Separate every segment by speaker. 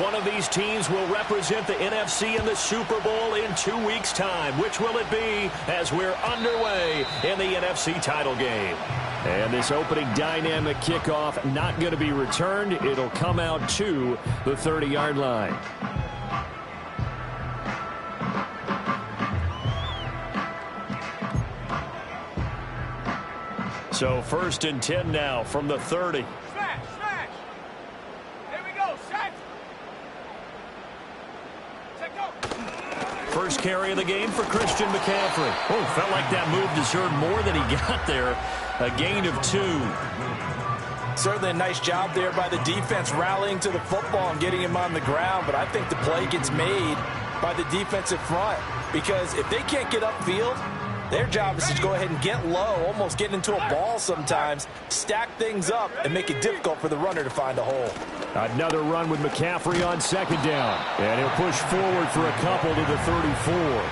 Speaker 1: One of these teams will represent the NFC in the Super Bowl in 2 weeks' time. Which will it be as we're underway in the NFC title game? And this opening dynamic kickoff not going to be returned. It'll come out to the 30-yard line. So 1st and 10 now from the 30.
Speaker 2: Smash! Here we go, set!
Speaker 1: First carry of the game for Christian McCaffrey. Oh, felt like that move deserved more than he got there. A gain of 2.
Speaker 3: Certainly a nice job there by the defense rallying to the football and getting him on the ground. But I think the play gets made by the defensive front, because if they can't get upfield, their job is to go ahead and get low, almost get into a ball sometimes, stack things up, and make it difficult for the runner to find a hole.
Speaker 1: Another run with McCaffrey on 2nd down. And he'll push forward for a couple to the 34.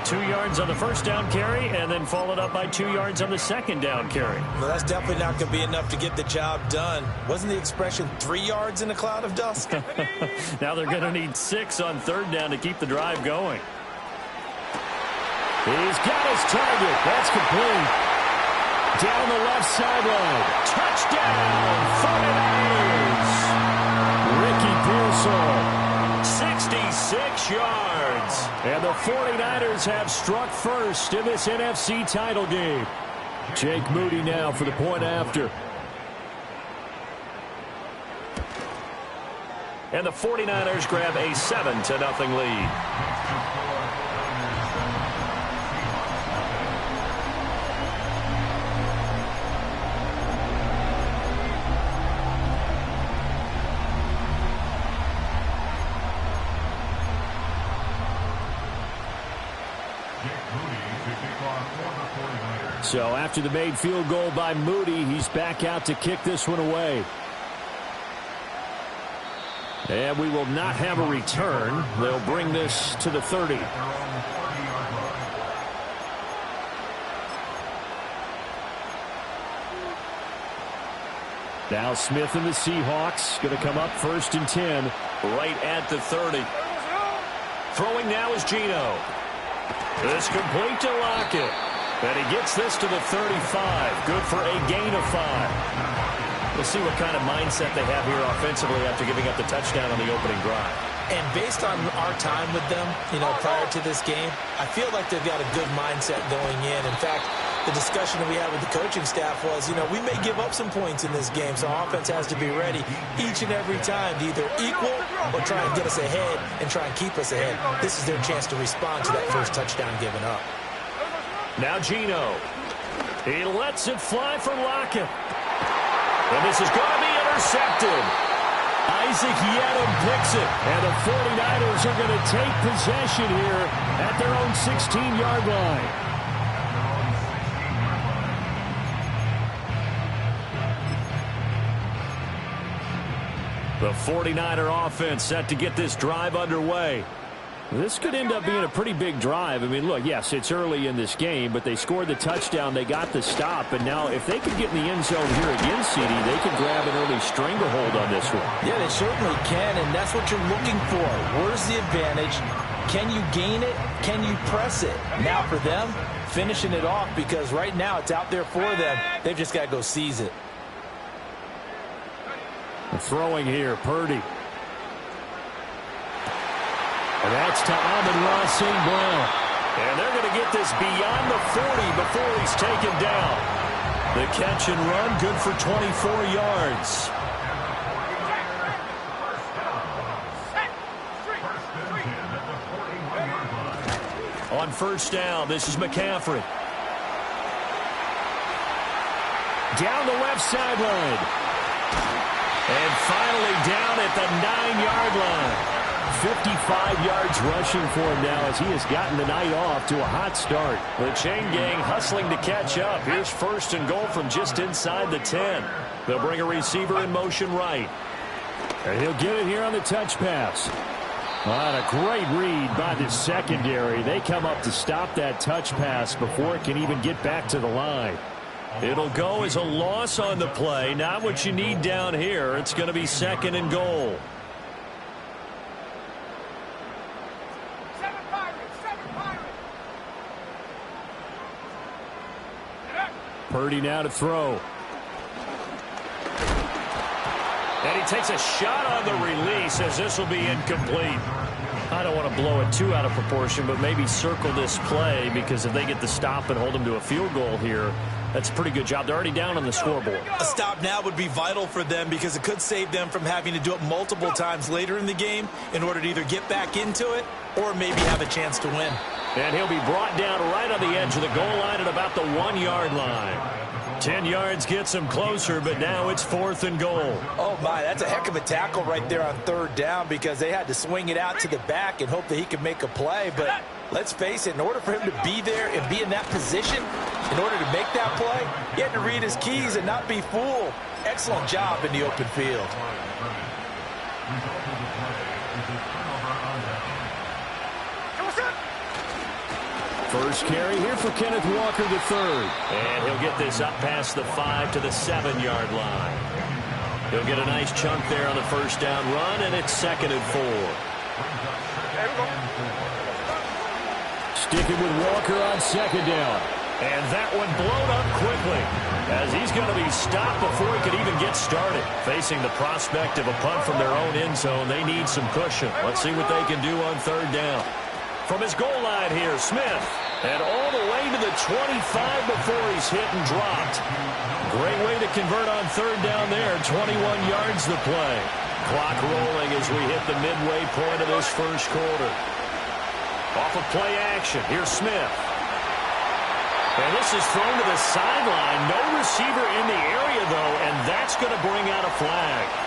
Speaker 1: 2 yards on the 1st down carry, and then followed up by 2 yards on the 2nd down carry.
Speaker 3: Well, that's definitely not going to be enough to get the job done. Wasn't the expression 3 yards in a cloud of dust?
Speaker 1: Now they're going to need 6 on 3rd down to keep the drive going. He's got his target. That's complete. Down the left sideline. Touchdown, 49ers. Ricky Pearsall, 66 yards. And the 49ers have struck first in this NFC title game. Jake Moody now for the point after. And the 49ers grab a 7-0 lead. So after the made field goal by Moody, he's back out to kick this one away. And we will not have a return. They'll bring this to the 30. Now Smith and the Seahawks going to come up 1st and 10 right at the 30. Throwing now is Geno. This complete to Lockett. And he gets this to the 35. Good for a gain of 5. We'll see what kind of mindset they have here offensively after giving up the touchdown on the opening drive.
Speaker 3: And based on our time with them, prior to this game, I feel like they've got a good mindset going in. In fact, the discussion that we had with the coaching staff was, we may give up some points in this game, so our offense has to be ready each and every time to either equal or try and get us ahead and try and keep us ahead. This is their chance to respond to that first touchdown given up.
Speaker 1: Now Geno. He lets it fly for Lockett. And this is going to be intercepted. Isaac Yiadom picks it. And the 49ers are going to take possession here at their own 16-yard line. The 49er offense set to get this drive underway. This could end up being a pretty big drive. I mean, look, yes, it's early in this game, but they scored the touchdown. They got the stop. And now if they could get in the end zone here again, CD, they could grab an early stranglehold on this one.
Speaker 3: Yeah, they certainly can, and that's what you're looking for. Where's the advantage? Can you gain it? Can you press it? Now for them, finishing it off, because right now it's out there for them. They've just got to go seize it.
Speaker 1: Throwing here, Purdy. And that's to Amon-Ra St. Brown. And they're going to get this beyond the 40 before he's taken down. The catch and run, good for 24 yards. On 1st down, this is McCaffrey. Down the left sideline. And finally down at the 9-yard line. 55 yards rushing for him now as he has gotten the night off to a hot start. The chain gang hustling to catch up. Here's 1st and goal from just inside the 10. They'll bring a receiver in motion right. And he'll get it here on the touch pass. A great read by the secondary. They come up to stop that touch pass before it can even get back to the line. It'll go as a loss on the play. Not what you need down here. It's going to be 2nd and goal. Purdy now to throw. And he takes a shot on the release as this will be incomplete. I don't want to blow it too out of proportion, but maybe circle this play because if they get the stop and hold them to a field goal here, that's a pretty good job. They're already down on the scoreboard.
Speaker 3: A stop now would be vital for them because it could save them from having to do it multiple times later in the game in order to either get back into it or maybe have a chance to win.
Speaker 1: And he'll be brought down right on the edge of the goal line at about the 1-yard line. 10 yards gets him closer, but now it's 4th and goal.
Speaker 3: Oh, my, that's a heck of a tackle right there on 3rd down because they had to swing it out to the back and hope that he could make a play. But let's face it, in order for him to be there and be in that position, in order to make that play, he had to read his keys and not be fooled. Excellent job in the open field.
Speaker 1: First carry here for Kenneth Walker III. And he'll get this up past the 5 to the 7-yard line. He'll get a nice chunk there on the first down run, and it's 2nd and 4. Sticking with Walker on 2nd down. And that one blown up quickly as he's going to be stopped before he could even get started. Facing the prospect of a punt from their own end zone, they need some cushion. Let's see what they can do on 3rd down. From his goal line here, Smith. And all the way to the 25 before he's hit and dropped. Great way to convert on 3rd down there. 21 yards the play. Clock rolling as we hit the midway point of this first quarter. Off of play action. Here's Smith. And this is thrown to the sideline. No receiver in the area, though, and that's going to bring out a flag.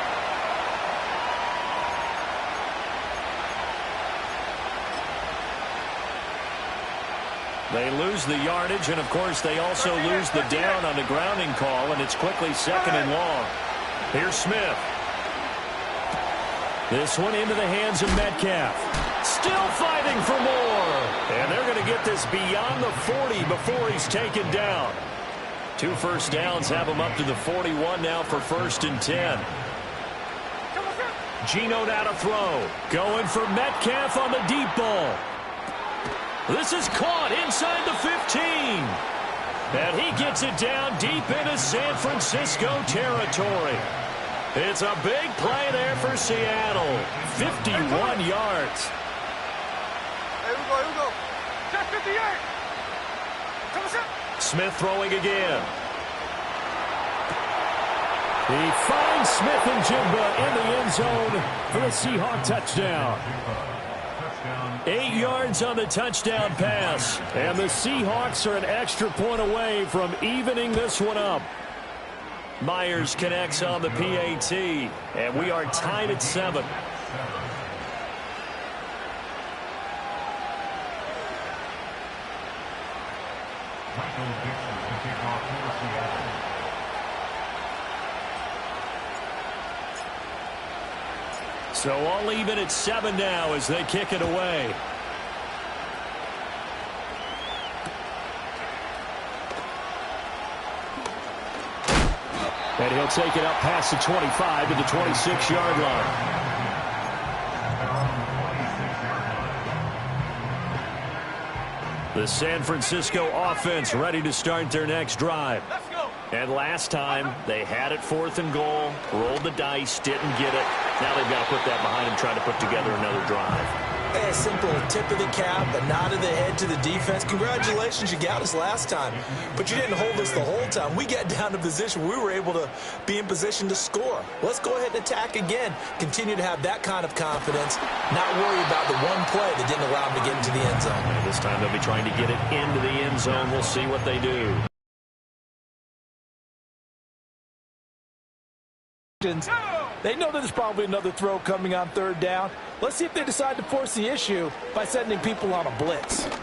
Speaker 1: They lose the yardage, and, of course, they also lose the down on the grounding call, and it's quickly 2nd and long. Here's Smith. This one into the hands of Metcalf. Still fighting for more. And they're going to get this beyond the 40 before he's taken down. 2 first downs have him up to the 41 now for 1st and 10. Geno now to throw. Going for Metcalf on the deep ball. This is caught inside the 15. And he gets it down deep into San Francisco territory. It's a big play there for Seattle. 51 yards.
Speaker 2: Here we go. Check 58.
Speaker 1: Smith throwing again. He finds Smith and Jimba in the end zone for the Seahawk touchdown. 8 yards on the touchdown pass. And the Seahawks are an extra point away from evening this one up. Myers connects on the PAT. And we are tied at 7. So all even at 7 now as they kick it away. And he'll take it up past the 25 to the 26-yard line. The San Francisco offense ready to start their next drive.
Speaker 2: Let's go.
Speaker 1: And last time, they had it 4th and goal, rolled the dice, didn't get it. Now they've got to put that behind them, trying to put together another drive.
Speaker 3: A simple tip of the cap, a nod of the head to the defense. Congratulations, you got us last time. But you didn't hold us the whole time. We got down to position. We were able to be in position to score. Let's go ahead and attack again. Continue to have that kind of confidence. Not worry about the one play that didn't allow them to get into the end zone.
Speaker 1: And this time they'll be trying to get it into the end zone. We'll see what they do.
Speaker 4: They know there's probably another throw coming on 3rd down. Let's see if they decide to force the issue by sending people on a blitz.
Speaker 1: Work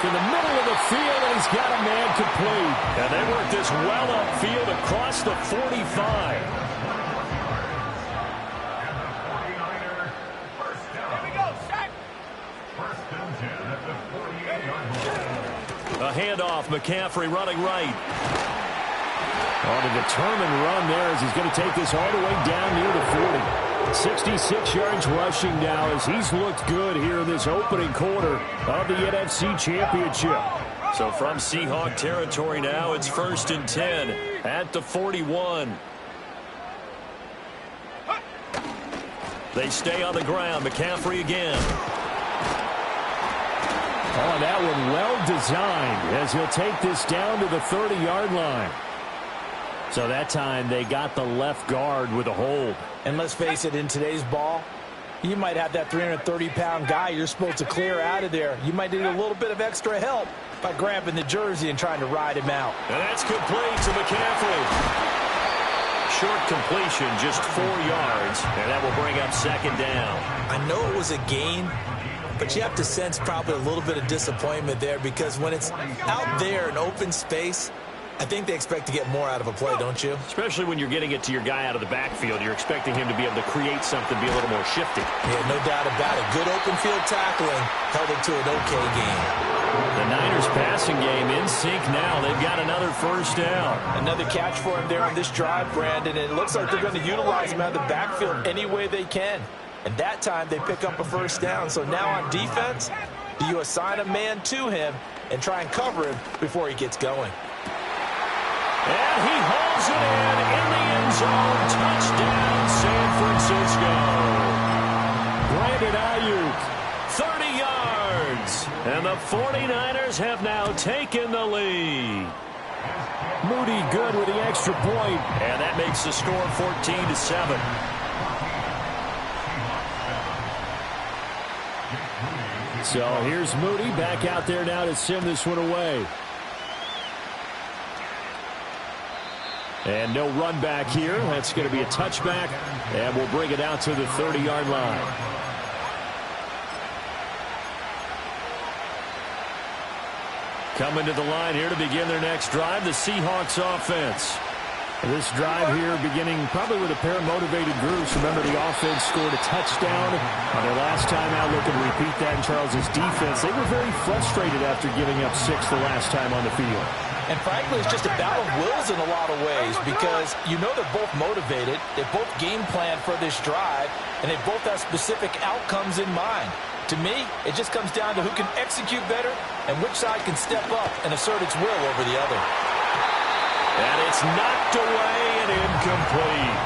Speaker 1: in the middle of the field, and he's got a man complete. And they work this well upfield across the 45.
Speaker 2: Here we go, sack.
Speaker 1: A handoff, McCaffrey running right. On a determined run there as he's going to take this all the way down near the 40. 66 yards rushing now as he's looked good here in this opening quarter of the NFC Championship. So from Seahawk territory now, it's 1st and 10 at the 41. They stay on the ground. McCaffrey again.
Speaker 2: Oh, that one well designed as he'll take this down to the 30-yard line. So that time they got the left guard with a hold.
Speaker 4: And let's face it, in today's ball, you might have that 330-pound guy you're supposed to clear out of there. You might need a little bit of extra help by grabbing the jersey and trying to ride him out.
Speaker 1: And that's complete to McCaffrey. Short completion, just 4 yards, and that will bring up 2nd down.
Speaker 3: I know it was a gain, but you have to sense probably a little bit of disappointment there because when it's out there in open space, I think they expect to get more out of a play, don't you?
Speaker 1: Especially when you're getting it to your guy out of the backfield. You're expecting him to be able to create something, be a little more shifty.
Speaker 3: Yeah, no doubt about it. Good open field tackling held it to an okay game.
Speaker 1: The Niners passing game in sync now. They've got another 1st down.
Speaker 4: Another catch for him there on this drive, Brandon. And it looks like they're going to utilize him out of the backfield any way they can. And that time they pick up a 1st down. So now on defense, do you assign a man to him and try and cover him before he gets going?
Speaker 1: And he holds it in the end zone. Touchdown, San Francisco. Brandon Ayuk, 30 yards. And the 49ers have now taken the lead.
Speaker 2: Moody good with the extra point.
Speaker 1: And that makes the score 14-7.
Speaker 2: So here's Moody back out there now to send this one away. And no run back here. That's going to be a touchback. And we'll bring it out to the 30-yard line. Coming to the line here to begin their next drive, the Seahawks offense. This drive here beginning probably with a pair of motivated groups. Remember, the offense scored a touchdown on their last time out. Looking to repeat that in Charles's defense. They were very frustrated after giving up 6 the last time on the field.
Speaker 4: And frankly, it's just a battle of wills in a lot of ways because you know they're both motivated. They both game plan for this drive, and they both have specific outcomes in mind. To me, it just comes down to who can execute better and which side can step up and assert its will over the other.
Speaker 1: And it's knocked away and incomplete.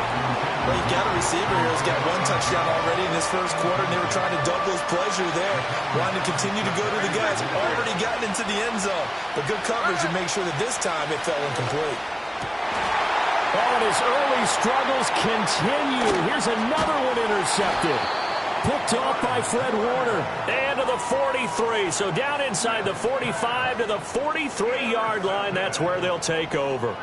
Speaker 3: Well, you got a receiver here who's got 1 touchdown already in this 1st quarter, and they were trying to double his pleasure there. Wanting to continue to go to the guys. Already gotten into the end zone. But good coverage to make sure that this time it fell incomplete.
Speaker 2: Oh, and his early struggles continue. Here's another one intercepted. Picked off by Fred Warner.
Speaker 1: And to the 43. So down inside the 45 to the 43-yard line. That's where they'll take over.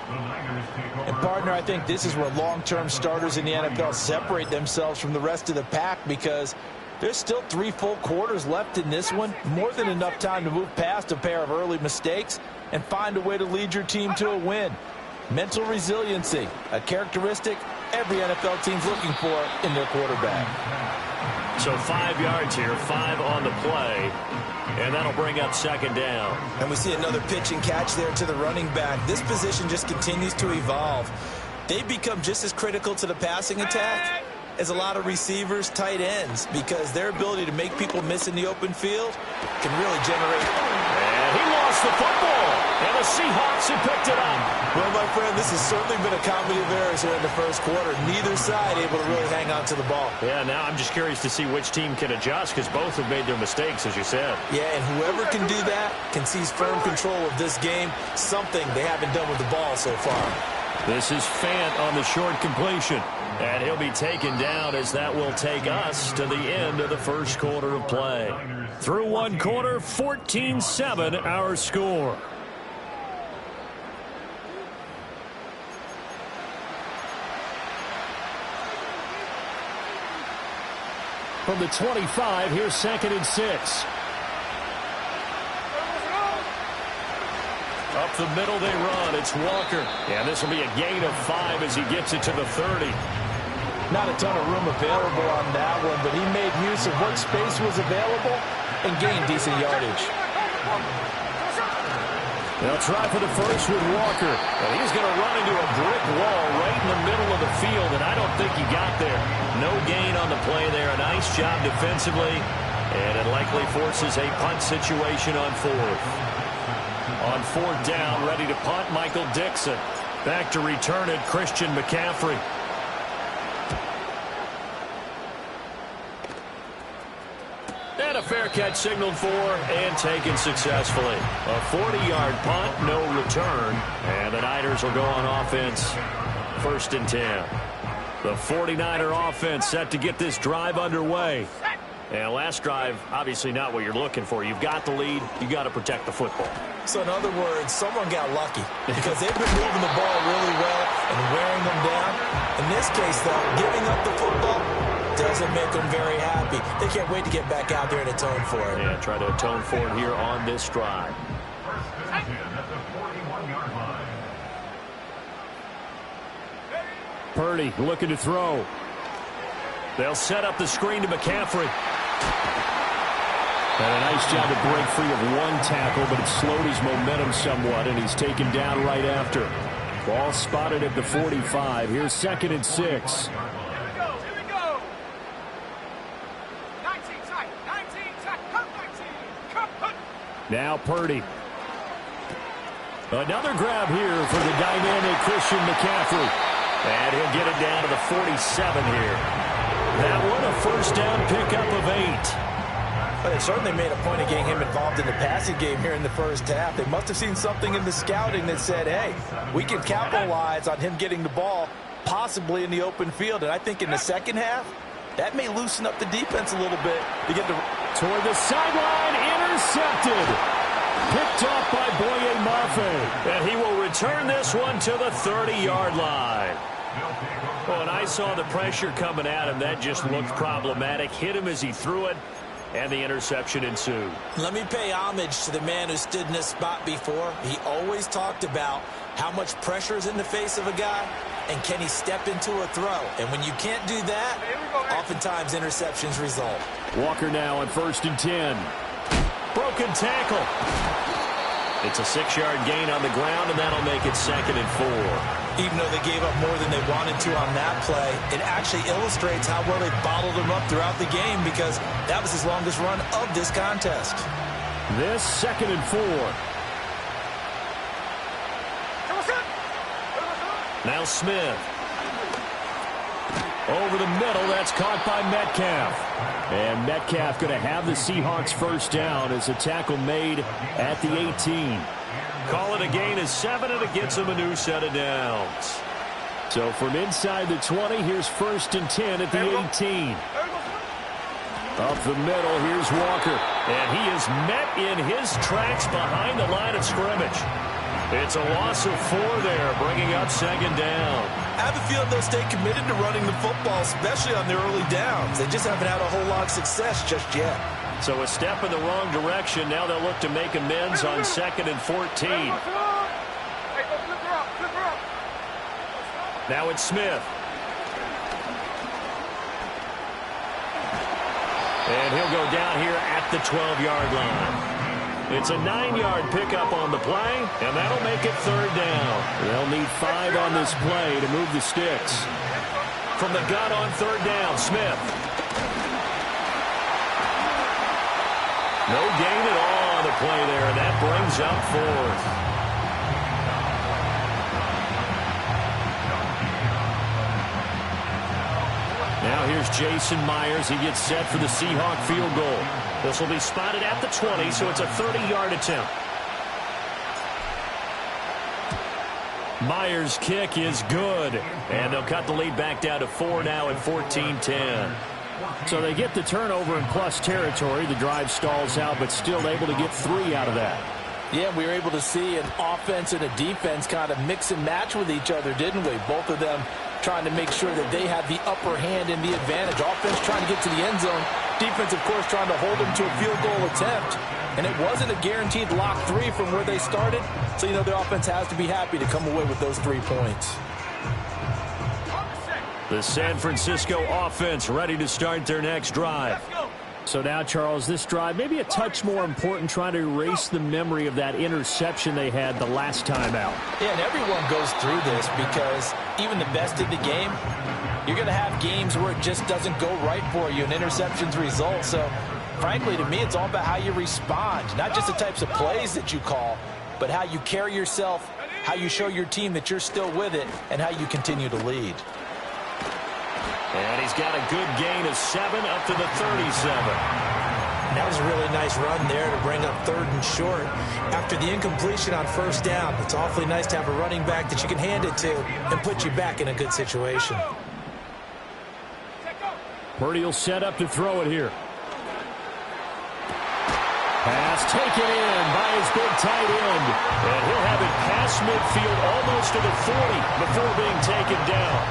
Speaker 4: And, partner, I think this is where long-term starters in the NFL separate themselves from the rest of the pack because there's still 3 full quarters left in this one. More than enough time to move past a pair of early mistakes and find a way to lead your team to a win. Mental resiliency, a characteristic every NFL team's looking for in their quarterback.
Speaker 1: So 5 yards here, 5 on the play, and that'll bring up 2nd down.
Speaker 3: And we see another pitch and catch there to the running back. This position just continues to evolve. They become just as critical to the passing attack as a lot of receivers, tight ends, because their ability to make people miss in the open field can really generate.
Speaker 1: And he lost the football, and the Seahawks have picked it up.
Speaker 3: Well, my friend, this has certainly been a comedy of errors here in the 1st quarter. Neither side able to really hang on to the ball.
Speaker 1: Yeah, now I'm just curious to see which team can adjust because both have made their mistakes, as you said.
Speaker 3: Yeah, and whoever can do that can seize firm control of this game, something they haven't done with the ball so far.
Speaker 1: This is Fant on the short completion. And he'll be taken down as that will take us to the end of the 1st quarter of play. Through 1 quarter, 14-7 our score.
Speaker 2: From the 25, here's 2nd and 6.
Speaker 1: Up the middle they run. It's Walker. And this will be a gain of 5 as he gets it to the 30.
Speaker 4: Not a ton of room available on that one, but he made use of what space was available and gained decent yardage.
Speaker 2: They'll try for the first with Walker.
Speaker 1: And he's going to run into a brick wall right in the middle of the field, and I don't think he got there. No gain on the play there. A nice job defensively, and it likely forces a punt situation on 4th. On fourth down, ready to punt, Michael Dixon. Back to return it, Christian McCaffrey. And a fair catch signaled for and taken successfully. A 40-yard punt, no return. And the Niners will go on offense. 1st and 10. The 49er offense set to get this drive underway. And last drive, obviously not what you're looking for. You've got the lead. You've got to protect the football.
Speaker 3: So in other words, someone got lucky because they've been moving the ball really well and wearing them down. In this case, though, giving up the football doesn't make them very happy. They can't wait to get back out there and atone for it.
Speaker 1: Yeah, try to atone for it here on this drive. Purdy looking to throw. They'll set up the screen to McCaffrey. And a nice job to break free of one tackle, but it slowed his momentum somewhat, and he's taken down right after. Ball spotted at the 45. Here's 2nd and 6.
Speaker 5: Here we go. 19 tight, come 19. Come.
Speaker 1: Now Purdy. Another grab here for the dynamic Christian McCaffrey. And he'll get it down to the 47 here. That one a first down pickup of 8.
Speaker 3: But they certainly made a point of getting him involved in the passing game here in the first half. They must have seen something in the scouting that said, hey, we can capitalize on him getting the ball possibly in the open field. And I think in the second half, that may loosen up the defense a little bit to get the...
Speaker 1: Toward the sideline, intercepted. Picked off by Boye Mafe. And he will return this one to the 30-yard line. Well, and I saw the pressure coming at him. That just looked problematic. Hit him as he threw it, and the interception ensued.
Speaker 3: Let me pay homage to the man who stood in this spot before. He always talked about how much pressure is in the face of a guy, and can he step into a throw. And when you can't do that, oftentimes interceptions result.
Speaker 1: Walker now on 1st and 10. Broken tackle. It's a 6-yard gain on the ground, and that'll make it 2nd and 4.
Speaker 3: Even though they gave up more than they wanted to on that play, it actually illustrates how well they bottled him up throughout the game because that was his longest run of this contest.
Speaker 1: This 2nd and 4. Now Smith. Over the middle, that's caught by Metcalf. And Metcalf going to have the Seahawks first down as a tackle made at the 18. Call it a gain of 7, and it gets him a new set of downs. So from inside the 20, here's 1st and 10 at the 18. Up the middle, here's Walker. And he is met in his tracks behind the line of scrimmage. It's a loss of 4 there, bringing up 2nd down.
Speaker 3: I have a feeling they'll stay committed to running the football, especially on their early downs. They just haven't had a whole lot of success just yet.
Speaker 1: So a step in the wrong direction. Now they'll look to make amends on 2nd and 14. Now it's Smith. And he'll go down here at the 12-yard line. It's a 9-yard pickup on the play, and that'll make it 3rd down. They'll need 5 on this play to move the sticks. From the gun on 3rd down, Smith. No gain at all on the play there, and that brings up 4th. Now here's Jason Myers. He gets set for the Seahawk field goal. This will be spotted at the 20, so it's a 30-yard attempt. Myers' kick is good, and they'll cut the lead back down to 4 now at 14-10. So they get the turnover in plus territory. The drive stalls out, but still able to get 3 out of that.
Speaker 4: Yeah, we were able to see an offense and a defense kind of mix and match with each other, didn't we? Both of them trying to make sure that they have the upper hand and the advantage. Offense trying to get to the end zone. Defense, of course, trying to hold them to a field goal attempt. And it wasn't a guaranteed lock 3 from where they started. So, you know, the offense has to be happy to come away with those 3 points.
Speaker 1: The San Francisco offense ready to start their next drive. So now, Charles, this drive maybe a touch more important, trying to erase the memory of that interception they had the last time out.
Speaker 4: Yeah, and everyone goes through this because even the best in the game, you're going to have games where it just doesn't go right for you and interceptions result. So, frankly, to me, it's all about how you respond, not just the types of plays that you call, but how you carry yourself, how you show your team that you're still with it, and how you continue to lead.
Speaker 1: And he's got a good gain of 7 up to the 37.
Speaker 3: That was a really nice run there to bring up 3rd and short. After the incompletion on 1st down, it's awfully nice to have a running back that you can hand it to and put you back in a good situation.
Speaker 2: Purdy will set up to throw it here. Pass taken in by his big tight end. And he'll have it past midfield almost to the 40 before being taken down.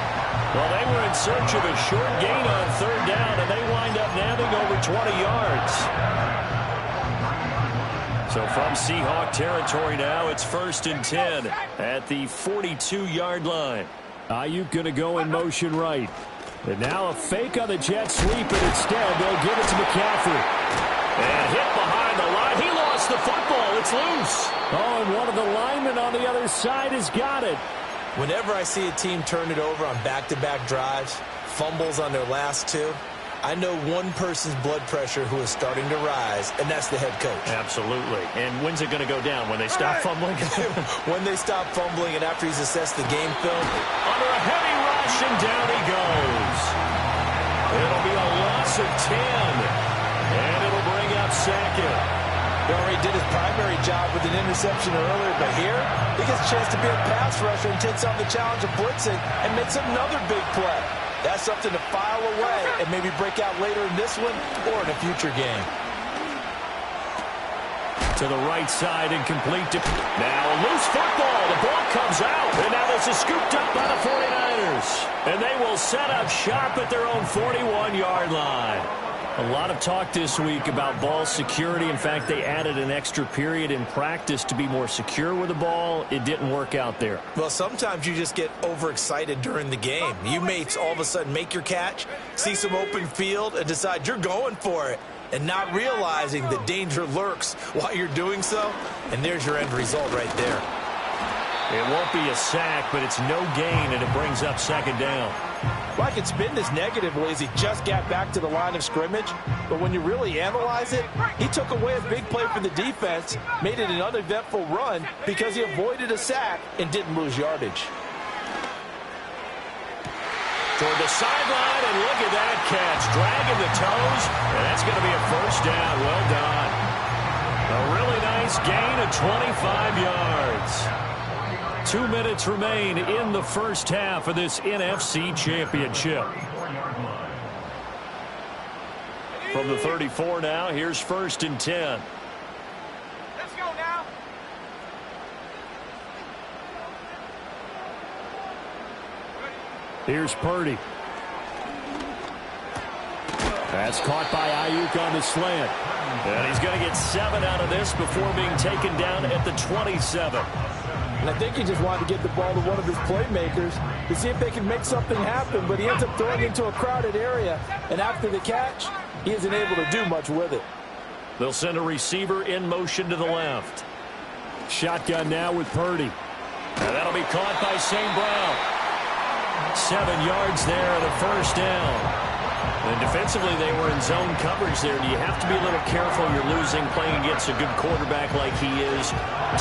Speaker 1: Well, they were in search of a short gain on 3rd down, and they wind up nabbing over 20 yards. So from Seahawk territory now, it's 1st and 10 at the 42-yard line.
Speaker 2: Ayuk going to go in motion right. And now a fake on the jet sweep, and instead they'll give it to McCaffrey.
Speaker 1: And hit behind the line. He lost the football. It's loose.
Speaker 2: Oh, and one of the linemen on the other side has got it.
Speaker 3: Whenever I see a team turn it over on back-to-back drives, fumbles on their last 2, I know one person's blood pressure who is starting to rise, and that's the head coach.
Speaker 1: Absolutely. And when's it going to go down? When they stop fumbling?
Speaker 3: When they stop fumbling and after he's assessed the game film.
Speaker 1: Under a heavy rush, and down he goes. It'll be a loss of 10. And it'll bring up 2nd.
Speaker 4: He already did his primary job with an interception earlier, but here he gets a chance to be a pass rusher and takes on the challenge of blitzing and makes another big play. That's something to file away and maybe break out later in this one or in a future game.
Speaker 1: To the right side and complete. Now a loose football. The ball comes out. And now this is scooped up by the 49ers. And they will set up shop at their own 41-yard line. A lot of talk this week about ball security. In fact, they added an extra period in practice to be more secure with the ball. It didn't work out there.
Speaker 3: Well, sometimes you just get overexcited during the game. You may all of a sudden make your catch, see some open field, and decide you're going for it, and not realizing the danger lurks while you're doing so. And there's your end result right there.
Speaker 1: It won't be a sack, but it's no gain, and it brings up 2nd down.
Speaker 4: Well, I can spin this negatively as he just got back to the line of scrimmage, but when you really analyze it, he took away a big play for the defense, made it an uneventful run because he avoided a sack and didn't lose yardage.
Speaker 1: Toward the sideline, and look at that catch. Dragging the toes, and that's going to be a 1st down. Well done. A really nice gain of 25 yards. 2 minutes remain in the 1st half of this NFC Championship. From the 34 now, here's 1st and 10.
Speaker 5: Let's go now.
Speaker 2: Here's Purdy. That's caught by Ayuk on the slant.
Speaker 1: And he's going to get 7 out of this before being taken down at the 27.
Speaker 4: And I think he just wanted to get the ball to one of his playmakers to see if they can make something happen, but he ends up throwing it into a crowded area. And after the catch, he isn't able to do much with it.
Speaker 1: They'll send a receiver in motion to the left.
Speaker 2: Shotgun now with Purdy.
Speaker 1: And that'll be caught by St. Brown. 7 yards there and a 1st down. And defensively, they were in zone coverage there. And you have to be a little careful. You're losing playing against a good quarterback like he is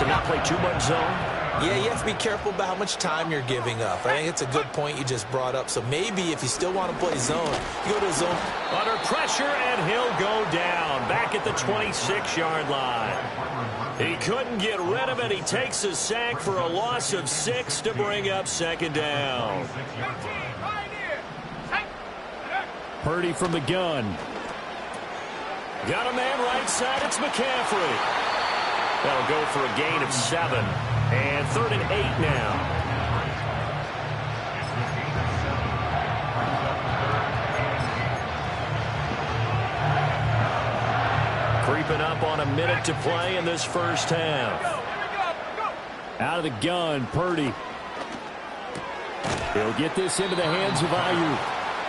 Speaker 1: to not play too much zone.
Speaker 3: Yeah, you have to be careful about how much time you're giving up. I think it's a good point you just brought up. So maybe if you still want to play zone, you go to zone.
Speaker 1: Under pressure, and he'll go down back at the 26-yard line. He couldn't get rid of it. He takes a sack for a loss of 6 to bring up 2nd down.
Speaker 2: Purdy from the gun.
Speaker 1: Got a man right side. It's McCaffrey. That'll go for a gain of 7. And 3rd and 8 now. Creeping up on a minute to play in this 1st half.
Speaker 2: Out of the gun, Purdy. He'll get this into the hands of Ayuk.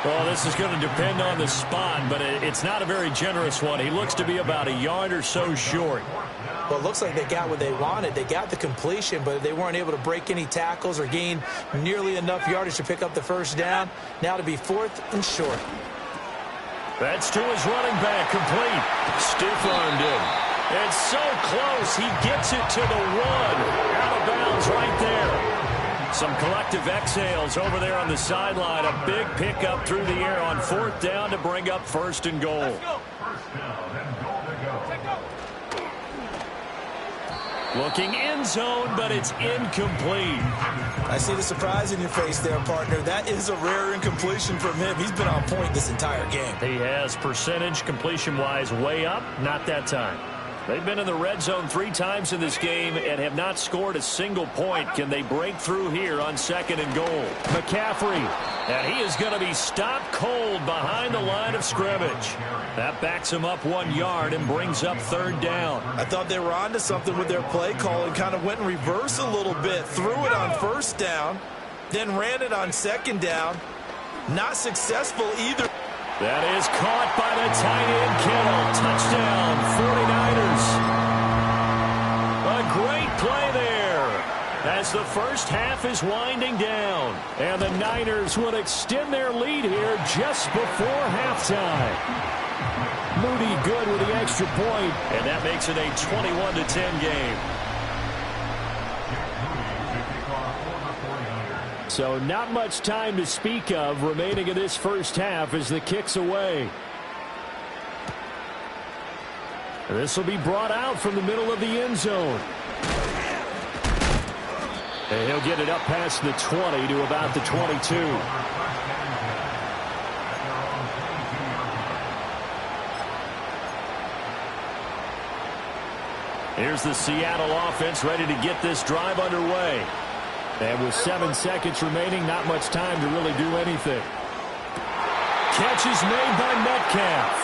Speaker 1: Well, this is going to depend on the spot, but it's not a very generous one. He looks to be about a yard or so short.
Speaker 3: Well, it looks like they got what they wanted. They got the completion, but they weren't able to break any tackles or gain nearly enough yardage to pick up the 1st down. Now to be 4th and short.
Speaker 1: That's to his running back, complete. Stiff-armed him. It's so close. He gets it to the 1. Out of bounds right there. Some collective exhales over there on the sideline. A big pickup through the air on 4th down to bring up 1st and goal. Looking end zone, but it's incomplete.
Speaker 3: I see the surprise in your face there, partner. That is a rare incompletion from him. He's been on point this entire game.
Speaker 1: He has percentage completion-wise way up, not that time. They've been in the red zone 3 times in this game and have not scored a single point. Can they break through here on 2nd and goal? McCaffrey, and he is going to be stopped cold behind the line of scrimmage. That backs him up 1 yard and brings up 3rd down.
Speaker 3: I thought they were onto something with their play call and kind of went in reverse a little bit. Threw it on 1st down, then ran it on 2nd down. Not successful either.
Speaker 1: That is caught by the tight end, Kittle. Touchdown, 49ers. A great play there as the first half is winding down. And the Niners will extend their lead here just before halftime. Moody good with the extra point, and that makes it a 21-10 game. So not much time to speak of remaining in this first half as the kick's away. This will be brought out from the middle of the end zone. And he'll get it up past the 20 to about the 22. Here's the Seattle offense ready to get this drive underway. And with 7 seconds remaining, not much time to really do anything. Catch is made by Metcalf.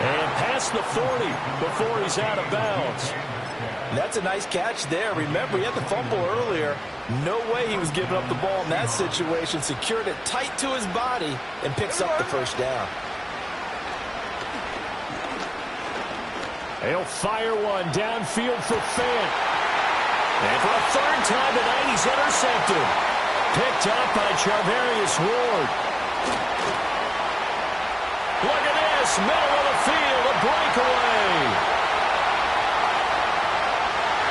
Speaker 1: And past the 40 before he's out of bounds.
Speaker 4: That's a nice catch there. Remember, he had the fumble earlier. No way he was giving up the ball in that situation. Secured it tight to his body and picks up the 1st down.
Speaker 1: He'll fire one downfield for Fant. And for a 3rd time tonight, he's intercepted. Picked up by Charvarius Ward. Look at this, middle of the field, a breakaway.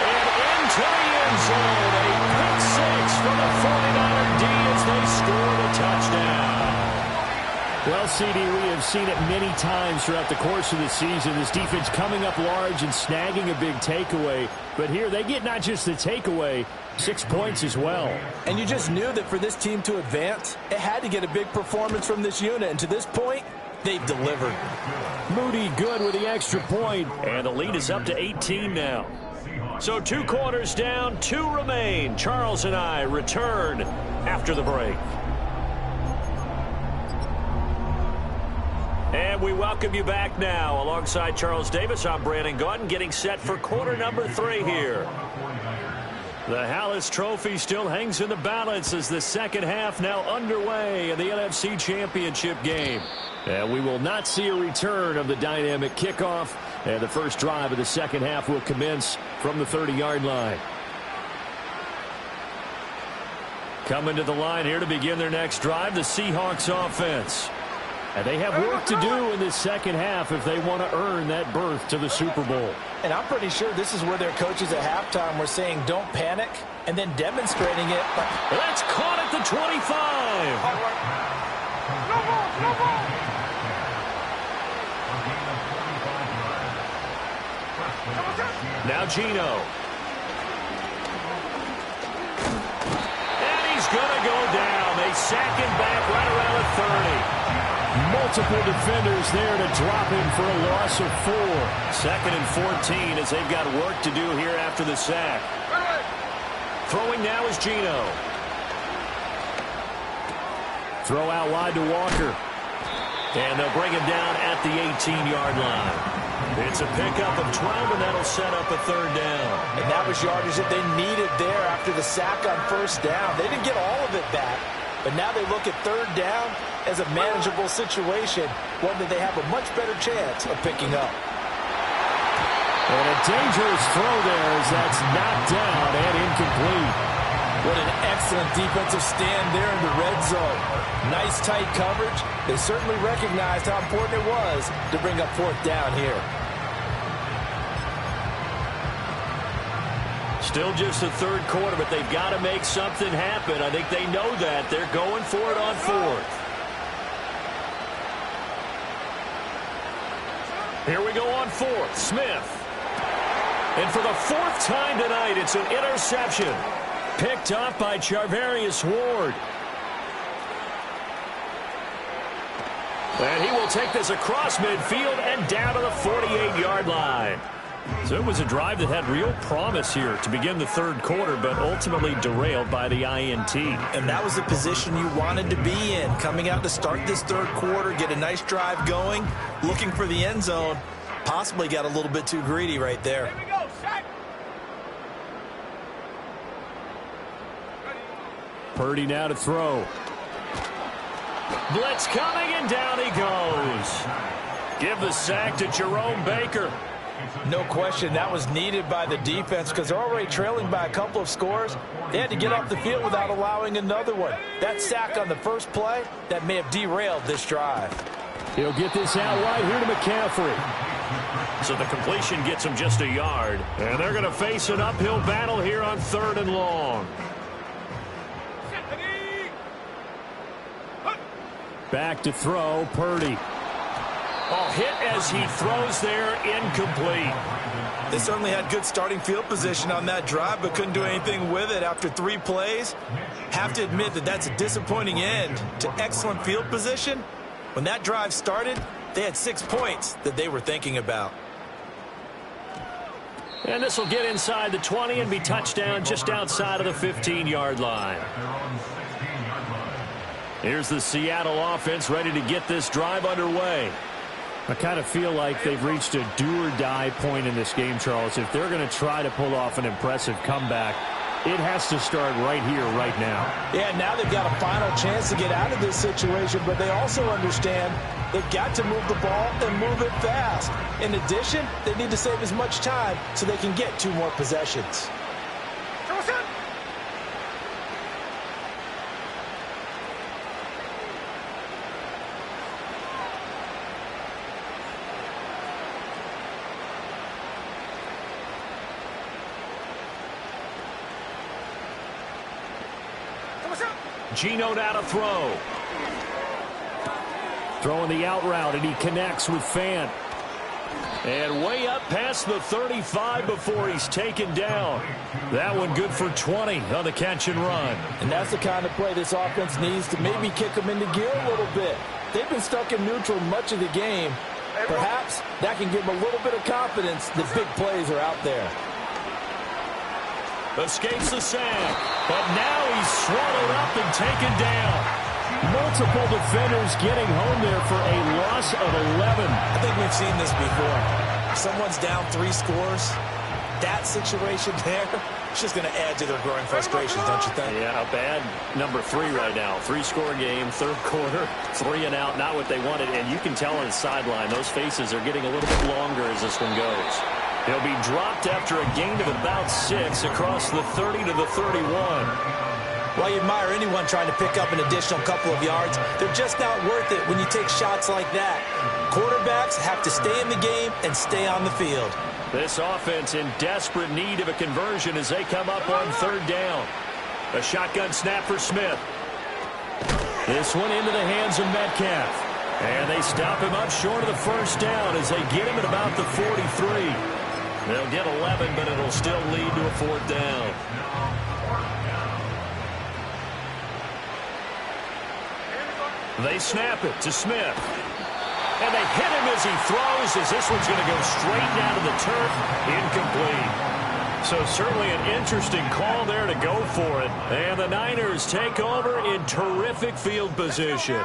Speaker 1: And into the end zone, a pick 6 from the 49er D as they scored a touchdown. Well, CD, we have seen it many times throughout the course of the season. This defense coming up large and snagging a big takeaway. But here they get not just the takeaway, 6 points as well.
Speaker 4: And you just knew that for this team to advance, it had to get a big performance from this unit. And to this point, they've delivered.
Speaker 1: Moody good with the extra point. And the lead is up to 18 now. So 2 quarters down, 2 remain. Charles and I return after the break. And we welcome you back now. Alongside Charles Davis, I'm Brandon Gaudin, getting set for quarter number 3 here. The Hallis Trophy still hangs in the balance as the second half now underway in the NFC Championship game. And we will not see a return of the dynamic kickoff. And the first drive of the second half will commence from the 30-yard line. Coming to the line here to begin their next drive, the Seahawks offense. And they have work to do in this second half if they want to earn that berth to the Super Bowl.
Speaker 4: And I'm pretty sure this is where their coaches at halftime were saying don't panic and then demonstrating it.
Speaker 1: That's caught at the 25. Now Geno. And he's going to go down. They sack him back right around the 30. Multiple defenders there to drop him for a loss of 4. 2nd and 14 as they've got work to do here after the sack. Throwing now is Geno. Throw out wide to Walker. And they'll bring him down at the 18-yard line. It's a pickup of 12, and that'll set up a 3rd down.
Speaker 4: And that was yardage that they needed there after the sack on 1st down. They didn't get all of it back, but now they look at 3rd down as a manageable situation, one that they have a much better chance of picking up.
Speaker 1: And a dangerous throw there as that's knocked down and incomplete.
Speaker 4: What an excellent defensive stand there in the red zone. Nice tight coverage. They certainly recognized how important it was to bring up 4th down here.
Speaker 1: Still just the third quarter, but they've got to make something happen. I think they know that. They're going for it on fourth. Here we go on fourth. Smith. And for the fourth time tonight, it's an interception. Picked up by Charvarius Ward. And he will take this across midfield and down to the 48-yard line. So it was a drive that had real promise here to begin the third quarter, but ultimately derailed by the INT.
Speaker 3: And that was the position you wanted to be in, coming out to start this third quarter, get a nice drive going, looking for the end zone. Possibly got a little bit too greedy right there.
Speaker 5: Here we go, set.
Speaker 2: Purdy now to throw.
Speaker 1: Blitz coming, and down he goes. Give the sack to Jerome Baker.
Speaker 4: No question, that was needed by the defense because they're already trailing by a couple of scores. They had to get off the field without allowing another one. That sack on the first play, that may have derailed this drive.
Speaker 2: He'll get this out wide here to McCaffrey.
Speaker 1: So the completion gets him just a yard. And they're going to face an uphill battle here on 3rd and long.
Speaker 2: Back to throw, Purdy.
Speaker 1: Oh, hit as he throws there, incomplete.
Speaker 3: They certainly had good starting field position on that drive, but couldn't do anything with it after 3 plays. Have to admit that that's a disappointing end to excellent field position. When that drive started, they had 6 points that they were thinking about.
Speaker 1: And this will get inside the 20 and be touchdown just outside of the 15-yard line. Here's the Seattle offense ready to get this drive underway.
Speaker 2: I kind of feel like they've reached a do-or-die point in this game, Charles. If they're going to try to pull off an impressive comeback, it has to start right here, right now.
Speaker 4: Yeah, now they've got a final chance to get out of this situation, but they also understand they've got to move the ball and move it fast. In addition, they need to save as much time so they can get 2 more possessions.
Speaker 1: Geno now to throw.
Speaker 2: Throwing the out route, and he connects with Fant.
Speaker 1: And way up past the 35 before he's taken down. That one good for 20 on the catch and run.
Speaker 4: And that's the kind of play this offense needs to maybe kick them into gear a little bit. They've been stuck in neutral much of the game. Perhaps that can give them a little bit of confidence that big plays are out there.
Speaker 1: Escapes the sack, but now he's swallowed up and taken down.
Speaker 2: Multiple defenders getting home there for a loss of 11.
Speaker 3: I think we've seen this before. Someone's down 3 scores. That situation there, it's just going to add to their growing frustrations, don't you think?
Speaker 1: Yeah, a bad number 3 right now. 3-score game, third quarter, 3 and out, not what they wanted. And you can tell on the sideline, those faces are getting a little bit longer as this one goes. He'll be dropped after a gain of about 6 across the 30 to the 31.
Speaker 3: Well, you admire anyone trying to pick up an additional couple of yards. They're just not worth it when you take shots like that. Quarterbacks have to stay in the game and stay on the field.
Speaker 1: This offense in desperate need of a conversion as they come up on 3rd down. A shotgun snap for Smith. This one into the hands of Metcalf. And they stop him up short of the first down as they get him at about the 43. They'll get 11, but it'll still lead to a 4th down. They snap it to Smith. And they hit him as he throws, as this one's going to go straight down to the turf. Incomplete. So certainly an interesting call there to go for it. And the Niners take over in terrific field position.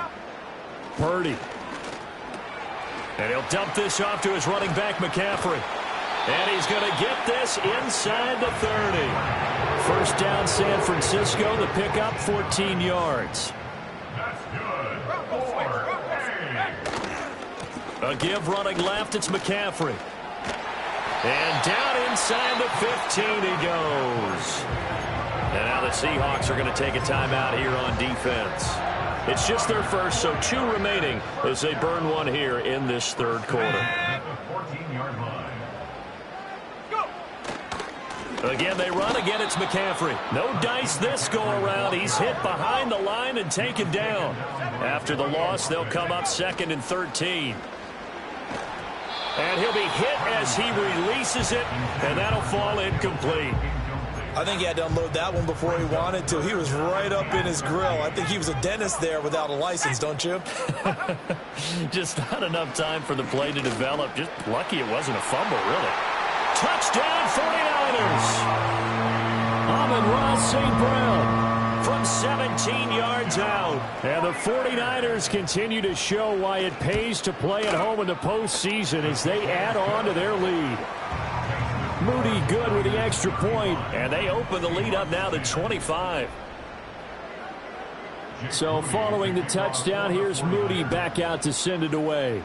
Speaker 2: Purdy.
Speaker 1: And he'll dump this off to his running back, McCaffrey. And he's going to get this inside the 30.
Speaker 2: First down, San Francisco. The pickup, 14 yards.
Speaker 1: A give running left, it's McCaffrey. And down inside the 15 he goes. And now the Seahawks are going to take a timeout here on defense. It's just their first, so 2 remaining as they burn one here in this third quarter. Again, they run. Again, it's McCaffrey. No dice this go-around. He's hit behind the line and taken down. After the loss, they'll come up 2nd and 13. And he'll be hit as he releases it, and that'll fall incomplete.
Speaker 3: I think he had to unload that one before he wanted to. He was right up in his grill. I think he was a dentist there without a license, don't you?
Speaker 1: Just not enough time for the play to develop. Just lucky it wasn't a fumble, really. Touchdown, 49ers! Amon-Ra St. Brown from 17 yards out. And the 49ers continue to show why it pays to play at home in the postseason as they add on to their lead. Moody good with the extra point, and they open the lead up now to 25. So following the touchdown, here's Moody back out to send it away.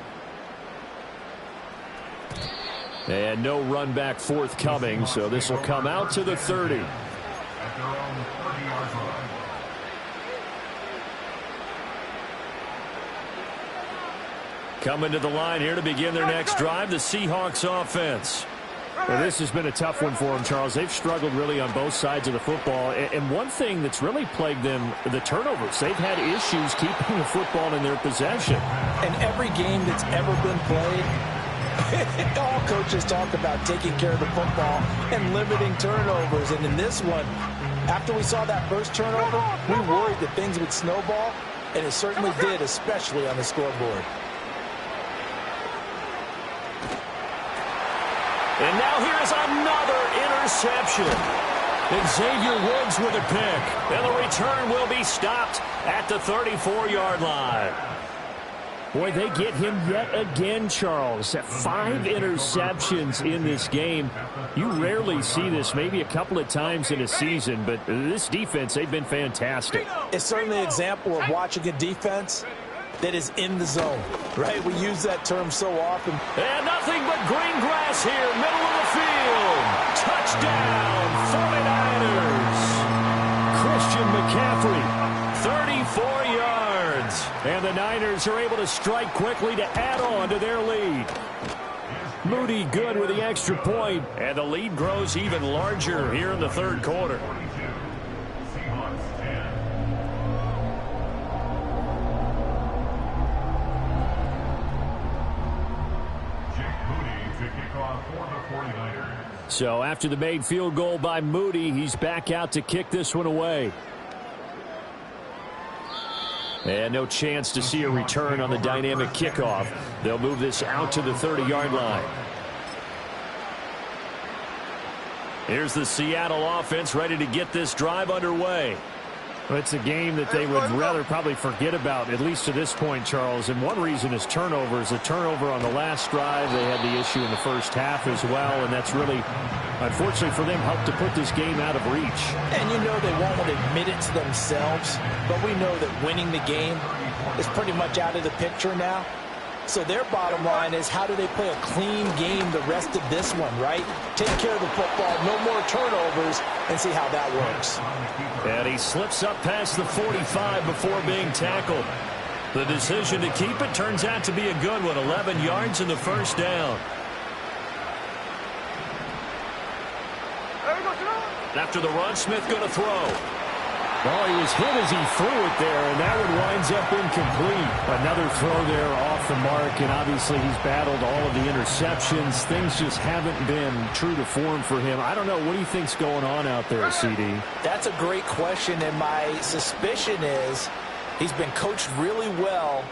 Speaker 1: And no run back forthcoming, so this will come out to the 30. Coming to the line here to begin their next drive, the Seahawks offense.
Speaker 2: Well, this has been a tough one for them, Charles. They've struggled really on both sides of the football. And one thing that's really plagued them, the turnovers. They've had issues keeping the football in their possession.
Speaker 4: In every game that's ever been played, all coaches talk about taking care of the football and limiting turnovers. And in this one, after we saw that first turnover, we worried that things would snowball, and it certainly did, especially on the scoreboard.
Speaker 1: And now here is another interception. Xavier Woods with a pick. And the return will be stopped at the 34-yard line.
Speaker 2: Boy, they get him yet again, Charles. 5 interceptions in this game. You rarely see this, maybe a couple of times in a season, but this defense, they've been fantastic.
Speaker 4: It's certainly an example of watching a defense that is in the zone, right? We use that term so often.
Speaker 1: And nothing but green grass here, middle of the field. Touchdown, 49ers. Christian McCaffrey, 34 yards.
Speaker 2: And the Niners are able to strike quickly to add on to their lead. Moody good with the extra point.
Speaker 1: And the lead grows even larger here in the third quarter.
Speaker 2: So after the made field goal by Moody, he's back out to kick this one away. And no chance to see a return on the dynamic kickoff. They'll move this out to the 30-yard line.
Speaker 1: Here's the Seattle offense ready to get this drive underway.
Speaker 2: Well, it's a game that they would rather probably forget about, at least to this point, Charles. And one reason is turnovers. A turnover on the last drive. They had the issue in the first half as well, and that's really, unfortunately for them, helped to put this game out of reach.
Speaker 4: And you know they won't admit it to themselves, but we know that winning the game is pretty much out of the picture now. So their bottom line is, how do they play a clean game the rest of this one, right? Take care of the football, no more turnovers, and see how that works.
Speaker 1: And he slips up past the 45 before being tackled. The decision to keep it turns out to be a good one, 11 yards in the first down. After the run, Smith going to throw.
Speaker 2: Well, he was hit as he threw it there, and that one winds up incomplete. Another throw there off the mark, and obviously he's battled all of the interceptions. Things just haven't been true to form for him. I don't know. What do you think's going on out there, CD?
Speaker 4: That's a great question, and my suspicion is he's been coached really well